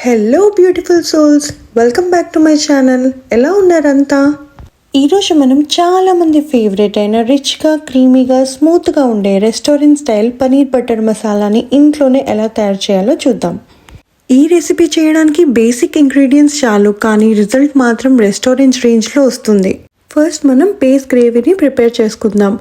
Hello beautiful souls, welcome back to my channel. ఎలా ఉన్నారంతా? ఈరోజు మనం చాలామంది ఫేవరెట్ అయిన రిచ్గా, క్రీమీగా, స్మూత్గా ఉండే రెస్టారెంట్ స్టైల్ పనీర్ బటర్ మసాలాని ఇంట్లోనే ఎలా తయారు చేయాలో చూద్దాం. ఈ రెసిపీ చేయడానికి బేసిక్ ఇంగ్రీడియంట్స్ చాలు, కానీ రిజల్ట్ మాత్రం రెస్టారెంట్ రేంజ్లో వస్తుంది. ఫస్ట్ మనం పేస్ట్ గ్రేవీని ప్రిపేర్ చేసుకుందాం.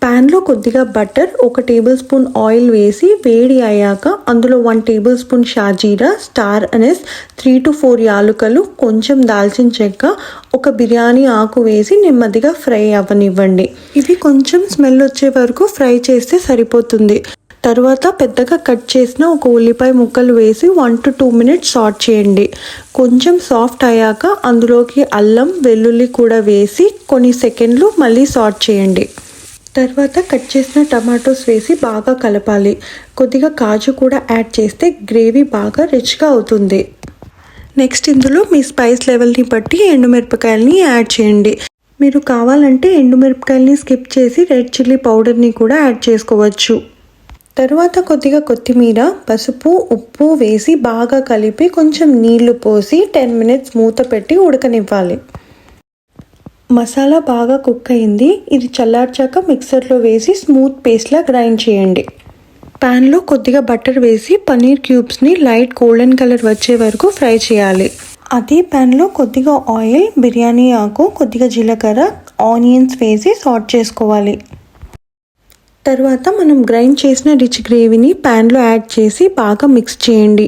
ప్యాన్లో కొద్దిగా బటర్, 1 టేబుల్ స్పూన్ ఆయిల్ వేసి వేడి అయ్యాక అందులో 1 టేబుల్ స్పూన్ షాజీరా, స్టార్ అనెస్, 3 to 4 యాలుకలు, కొంచెం దాల్చిన చెక్క, 1 బిర్యానీ ఆకు వేసి నెమ్మదిగా ఫ్రై అవ్వనివ్వండి. ఇవి కొంచెం స్మెల్ వచ్చే వరకు ఫ్రై చేస్తే సరిపోతుంది. తర్వాత పెద్దగా కట్ చేసిన 1 ఉల్లిపాయ ముక్కలు వేసి 1 to 2 minutes సాట్ చేయండి. కొంచెం సాఫ్ట్ అయ్యాక అందులోకి అల్లం, వెల్లుల్లి కూడా వేసి కొన్ని సెకండ్లు మళ్ళీ సాట్ చేయండి. తర్వాత కట్ చేసిన టమాటోస్ వేసి బాగా కలపాలి. కొద్దిగా కాజు కూడా యాడ్ చేస్తే గ్రేవీ బాగా రిచ్గా అవుతుంది. నెక్స్ట్ ఇందులో మీ స్పైస్ లెవెల్ని బట్టి ఎండుమిరపకాయలని యాడ్ చేయండి. మీరు కావాలంటే ఎండుమిరపకాయలని స్కిప్ చేసి రెడ్ చిల్లీ పౌడర్ని కూడా యాడ్ చేసుకోవచ్చు. తర్వాత కొద్దిగా కొత్తిమీర, పసుపు, ఉప్పు వేసి బాగా కలిపి కొంచెం నీళ్లు పోసి 10 minutes మూత పెట్టి ఉడకనివ్వాలి. మసాలా బాగా కుక్ అయింది. ఇది చల్లార్చాక మిక్సర్లో వేసి స్మూత్ పేస్ట్లా గ్రైండ్ చేయండి. ప్యాన్లో కొద్దిగా బటర్ వేసి పన్నీర్ క్యూబ్స్ని లైట్ గోల్డెన్ కలర్ వచ్చే వరకు ఫ్రై చేయాలి. అదే ప్యాన్లో కొద్దిగా ఆయిల్, బిర్యానీ ఆకు, కొద్దిగా జీలకర్ర, ఆనియన్స్ వేసి సాట్ చేసుకోవాలి. తర్వాత మనం గ్రైండ్ చేసిన రిచ్ గ్రేవీని ప్యాన్లో యాడ్ చేసి బాగా మిక్స్ చేయండి.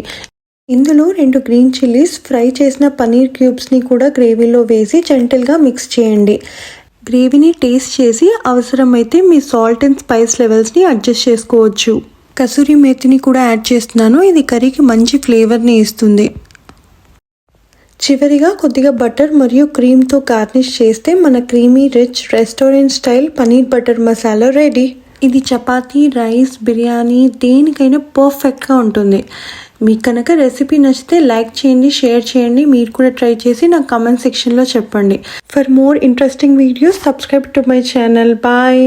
ఇందులో 2 గ్రీన్ చిల్లీస్, ఫ్రై చేసిన పన్నీర్ క్యూబ్స్ని కూడా గ్రేవీలో వేసి జెంటల్గా మిక్స్ చేయండి. గ్రేవీని టేస్ట్ చేసి అవసరమైతే మీ సాల్ట్ అండ్ స్పైస్ లెవెల్స్ని అడ్జస్ట్ చేసుకోవచ్చు. కసూరి మేతిని కూడా యాడ్ చేస్తున్నాను. ఇది కర్రీకి మంచి ఫ్లేవర్ని ఇస్తుంది. చివరిగా కొద్దిగా బటర్ మరియు క్రీమ్తో గార్నిష్ చేస్తే మన creamy rich restaurant style paneer butter masala ready. ఇది చపాతీ, రైస్, బిర్యానీ దేనికైనా పర్ఫెక్ట్గా ఉంటుంది. మీకు కనుక రెసిపీ నచ్చితే లైక్ చేయండి, షేర్ చేయండి. మీరు కూడా ట్రై చేసి నాకు కామెంట్ సెక్షన్లో చెప్పండి. For more interesting videos subscribe to my channel. Bye.